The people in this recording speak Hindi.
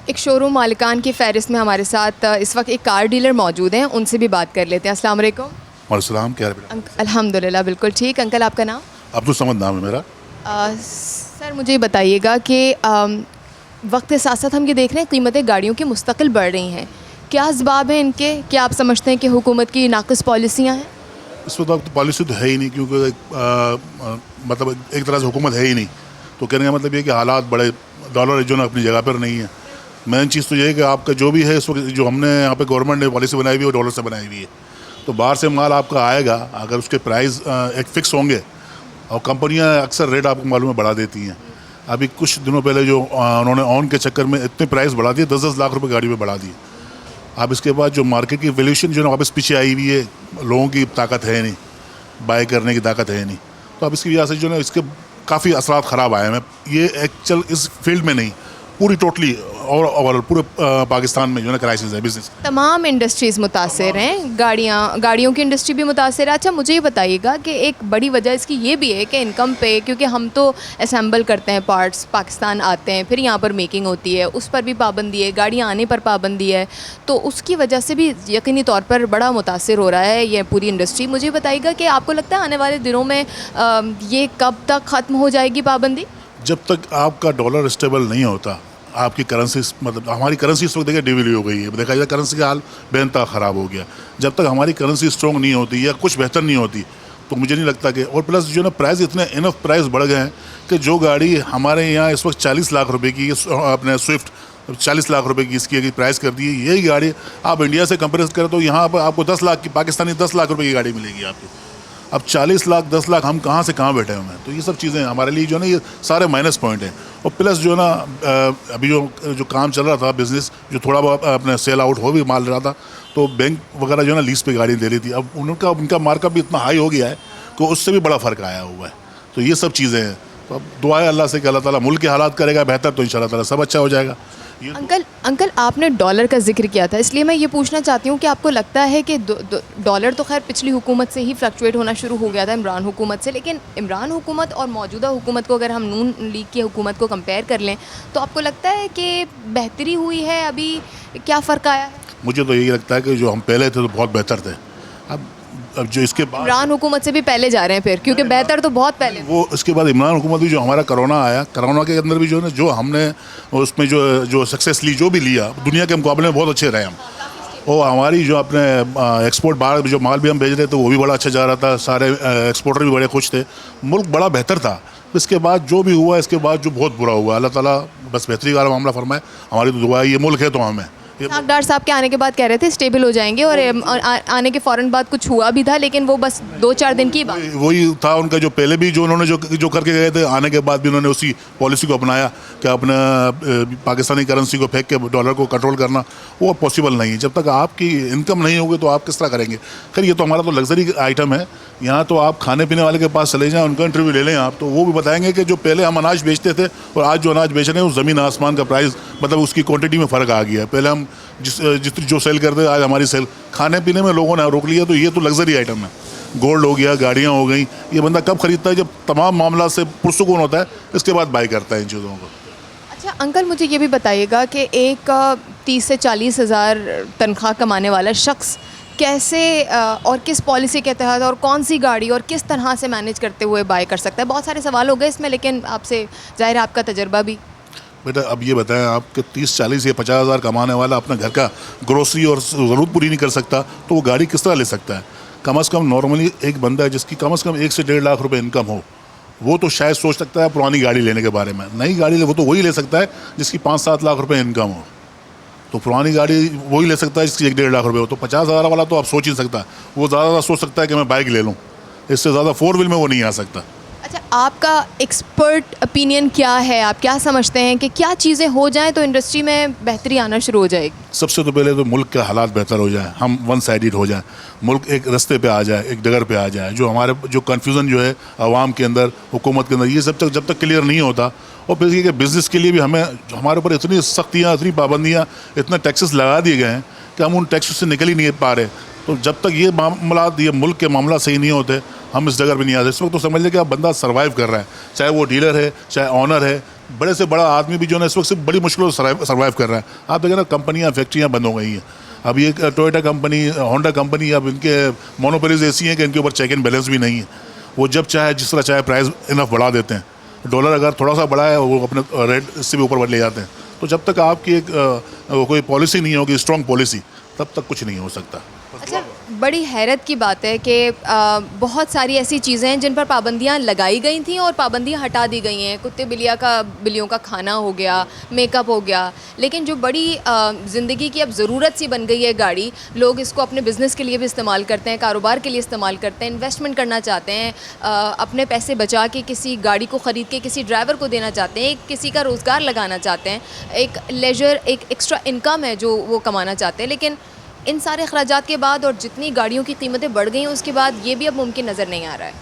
एक शोरूम मालिकान की फ़हरिस्त में हमारे साथ इस वक्त एक कार डीलर मौजूद हैं, उनसे भी बात कर लेते हैं। अस्सलाम वालेकुम। वालेकुम, क्या हाल है? अल्हम्दुलिल्लाह बिल्कुल ठीक। अंकल आपका नाम? अब्दुल समद नाम है मेरा। सर मुझे ये बताइएगा कि वक्त के साथ साथ हम ये देख रहे हैं कीमतें गाड़ियों की मुस्तकिल बढ़ रही हैं, क्या असबाब हैं इनके? क्या आप समझते हैं कि हुकूमत की नाक़िस पॉलिसियाँ हैं? इस वक्त पॉलिसी तो है ही नहीं, क्योंकि मतलब एक तरह से हुकूमत है ही नहीं। तो कहने का मतलब ये कि हालात बड़े, डॉलर जो ना अपनी जगह पर नहीं है। मेन चीज़ तो ये है कि आपका जो भी है इस वक्त, जो हमने यहाँ पे गवर्नमेंट ने पॉलिसी बनाई हुई है वो डॉलर से बनाई हुई है। तो बाहर से माल आपका आएगा, अगर उसके प्राइस एक फ़िक्स होंगे, और कंपनियाँ अक्सर रेट आपको मालूम है बढ़ा देती हैं। अभी कुछ दिनों पहले जो उन्होंने ऑन के चक्कर में इतने प्राइस बढ़ा दिए, 10-10 लाख रुपए गाड़ी में बढ़ा दिए। अब इसके बाद जो मार्केट की वैल्यूएशन जो है वापस पीछे आई हुई है, लोगों की ताकत है नहीं, बाय करने की ताकत है नहीं। तो अब इसकी वजह से जो है इसके काफ़ी असरात ख़राब आए हैं। ये एक्चुअल इस फील्ड में नहीं, पूरी टोटली और ओवरऑल पूरे पाकिस्तान में जो है क्राइसिस है बिजनेस। तमाम इंडस्ट्रीज़ मुतासिर हैं, गाड़ियों की इंडस्ट्री भी मुतासिर है। अच्छा मुझे ये बताइएगा कि एक बड़ी वजह इसकी ये भी है कि इनकम पे, क्योंकि हम तो असेंबल करते हैं पार्ट्स, पाकिस्तान आते हैं, फिर यहाँ पर मेकिंग होती है, उस पर भी पाबंदी है, गाड़ियाँ आने पर पाबंदी है, तो उसकी वजह से भी यकीनी तौर पर बड़ा मुतासिर हो रहा है ये पूरी इंडस्ट्री। मुझे बताइएगा कि आपको लगता है आने वाले दिनों में ये कब तक ख़त्म हो जाएगी पाबंदी? जब तक आपका डॉलर स्टेबल नहीं होता, आपकी करेंसी, मतलब हमारी करेंसी इस वक्त देखिए डिवेल्यू हो गई है, देखा जाए करेंसी का हाल बेनता ख़राब हो गया। जब तक हमारी करेंसी स्ट्रॉन्ग नहीं होती या कुछ बेहतर नहीं होती, तो मुझे नहीं लगता कि, और प्लस जो ना प्राइस इतने इनफ प्राइस बढ़ गए हैं कि जो गाड़ी हमारे यहाँ इस वक्त 40 लाख रुपए की, अपने स्विफ्ट 40 लाख रुपए की इसकी प्राइस कर दी है, यही गाड़ी आप इंडिया से कंपेयर करें तो यहाँ पर आपको 10 लाख की, पाकिस्तानी 10 लाख रुपए की गाड़ी मिलेगी आपको। अब 40 लाख 10 लाख हम कहाँ से कहाँ बैठे हुए हैं। तो ये सब चीज़ें हमारे लिए जो है ना, ये सारे माइनस पॉइंट हैं। और प्लस जो है ना, अभी जो काम चल रहा था बिज़नेस, जो थोड़ा बहुत अपने सेल आउट हो भी माल रहा था, तो बैंक वगैरह जो है ना लीज पे गाड़ी दे रही थी। अब उनका मार्कअप भी इतना हाई हो गया है कि उससे भी बड़ा फ़र्क आया हुआ है। तो ये सब चीज़ें हैं। तो अब दुआ है अल्लाह से कि अल्लाह ताला मुल्क के हालात करेगा बेहतर, तो इंशाल्लाह ताला सब अच्छा हो जाएगा। अंकल आपने डॉलर का जिक्र किया था, इसलिए मैं ये पूछना चाहती हूँ कि आपको लगता है कि डॉलर तो खैर पिछली हुकूमत से ही फ्लक्चुएट होना शुरू हो गया था, इमरान हुकूमत से, लेकिन इमरान हुकूमत और मौजूदा हुकूमत को अगर हम नून लीग की हुकूमत को कंपेयर कर लें, तो आपको लगता है कि बेहतरी हुई है? अभी क्या फ़र्क आया है? मुझे तो यही लगता है कि जो हम पहले थे तो बहुत बेहतर थे। अब जो इसके बाद इमरान हुकूमत से भी पहले जा रहे हैं फिर, क्योंकि बेहतर तो बहुत पहले वो, इसके बाद इमरान हुकूमत भी, जो हमारा कोरोना आया, कोरोना के अंदर भी जो है ना, जो हमने उसमें जो सक्सेस ली, जो भी लिया, दुनिया के मुकाबले में बहुत अच्छे रहे हम। और हमारी जो अपने एक्सपोर्ट, बाहर जो माल भी हम भेज रहे थे वो भी बड़ा अच्छा जा रहा था, सारे एक्सपोर्टर भी बड़े खुश थे, मुल्क बड़ा बेहतर था। इसके बाद जो भी हुआ, इसके बाद जो बहुत बुरा हुआ, अल्लाह ताला बस बेहतरी का मामला फरमाए। हमारी तो दुआ है, ये मुल्क है तो हमें। डॉक्टर साहब के आने के बाद कह रहे थे स्टेबल हो जाएंगे, और आने के फ़ौरन बाद कुछ हुआ भी था, लेकिन वो बस 2-4 दिन की बात। वही था उनका, जो पहले भी जो उन्होंने जो करके गए थे, आने के बाद भी उन्होंने उसी पॉलिसी को अपनाया कि अपना पाकिस्तानी करेंसी को फेंक के डॉलर को कंट्रोल करना, वो पॉसिबल नहीं है। जब तक आपकी इनकम नहीं होगी तो आप किस तरह करेंगे? खैर ये तो हमारा तो लग्जरी आइटम है। यहाँ तो आप खाने पीने वाले के पास चले जाएँ, उनका इंटरव्यू ले लें आप, तो वो भी बताएंगे कि जो पहले हम अनाज बेचते थे और आज जो अनाज बेच रहे हैं, उस ज़मीन आसमान का प्राइस, मतलब उसकी क्वांटिटी में फ़र्क आ गया है। पहले हम जितनी जो सेल करते, आज हमारी सेल खाने पीने में लोगों ने रोक लिया। तो ये तो लग्जरी आइटम है। गोल्ड हो गया, गाड़ियाँ हो गई, ये बंदा कब खरीदता है? जब तमाम मामला से पुरसुकून होता है, इसके बाद बाई करता है इन चीज़ों को। अच्छा अंकल मुझे ये भी बताइएगा कि एक 30 से 40 हज़ार तनख्वाह कमाने वाला शख्स कैसे और किस पॉलिसी के तहत और कौन सी गाड़ी और किस तरह से मैनेज करते हुए बाय कर सकता है? बहुत सारे सवाल हो गए इसमें, लेकिन आपसे ज़ाहिर है आपका तजर्बा भी। बेटा अब ये बताएं, आपके 30, 40 या 50 हज़ार कमाने वाला अपने घर का ग्रोसरी और ज़रूरत पूरी नहीं कर सकता, तो वो गाड़ी किस तरह ले सकता है? कम से कम नॉर्मली एक बंदा है जिसकी कम से कम 1 से 1.5 लाख रुपए इनकम हो, वो तो शायद सोच सकता है पुरानी गाड़ी लेने के बारे में। नई गाड़ी वो तो वही ले सकता है जिसकी 5-7 लाख रुपए इनकम हो। तो पुरानी गाड़ी वही ले सकता है जिसकी 1-1.5 लाख रुपए हो। तो 50 हज़ार वाला तो आप सोच ही सकता है, वो ज़्यादा सोच सकता है कि मैं बाइक ले लूँ, इससे ज़्यादा 4 व्हील में वो नहीं आ सकता। अच्छा आपका एक्सपर्ट ओपिनियन क्या है? आप क्या समझते हैं कि क्या चीज़ें हो जाएं तो इंडस्ट्री में बेहतरी आना शुरू हो जाएगी? सबसे तो पहले तो मुल्क के हालात बेहतर हो जाए, हम वन साइडेड हो जाए, मुल्क एक रास्ते पे आ जाए, एक डगर पे आ जाए। जो हमारे जो कन्फ्यूज़न जो है आवाम के अंदर, हुकूमत के अंदर, ये जब तक क्लियर नहीं होता, और फिर ये बिज़नेस के लिए भी हमारे ऊपर इतनी सख्तियाँ, इतनी पाबंदियाँ, इतने टैक्सेस लगा दिए गए हैं कि हम उन टैक्सेस से निकल ही नहीं पा रहे। तो जब तक ये मामला, ये मुल्क के मामला सही नहीं होते, हम इस जगह पे नहीं आते। इस वक्त तो समझ लें कि आप बंदा सर्वाइव कर रहा है, चाहे वो डीलर है, चाहे ऑनर है, बड़े से बड़ा आदमी भी जो है ना इस वक्त से बड़ी मुश्किलों से सर्वाइव कर रहा है। आप देखें ना, कंपनियां फैक्ट्रियां बंद हो गई हैं। अब ये टोयोटा कंपनी, होंडा कंपनी, अब इनके मोनोपोलीज ऐसी हैं कि इनके ऊपर चेक एंड बैलेंस भी नहीं है। वो जब चाहे जिस तरह चाहे प्राइस इनफ बढ़ा देते हैं। डॉलर अगर थोड़ा सा बढ़ा है वो अपने रेट से भी ऊपर ले जाते हैं। तो जब तक आपकी एक कोई पॉलिसी नहीं होगी, स्ट्रॉन्ग पॉलिसी, तब तक कुछ नहीं हो सकता। अच्छा, बड़ी हैरत की बात है कि बहुत सारी ऐसी चीज़ें हैं जिन पर पाबंदियां लगाई गई थी और पाबंदियां हटा दी गई हैं। कुत्ते बिल्लियों का खाना हो गया, मेकअप हो गया, लेकिन जो बड़ी ज़िंदगी की अब ज़रूरत सी बन गई है गाड़ी, लोग इसको अपने बिज़नेस के लिए भी इस्तेमाल करते हैं, कारोबार के लिए इस्तेमाल करते हैं, इन्वेस्टमेंट करना चाहते हैं, अपने पैसे बचा के किसी गाड़ी को ख़रीद के किसी ड्राइवर को देना चाहते हैं, किसी का रोज़गार लगाना चाहते हैं, एक लेजर, एक एक्स्ट्रा इनकम है जो वो कमाना चाहते हैं। लेकिन इन सारे अखराजात के बाद और जितनी गाड़ियों की कीमतें बढ़ गई हैं उसके बाद ये भी अब मुमकिन नज़र नहीं आ रहा है।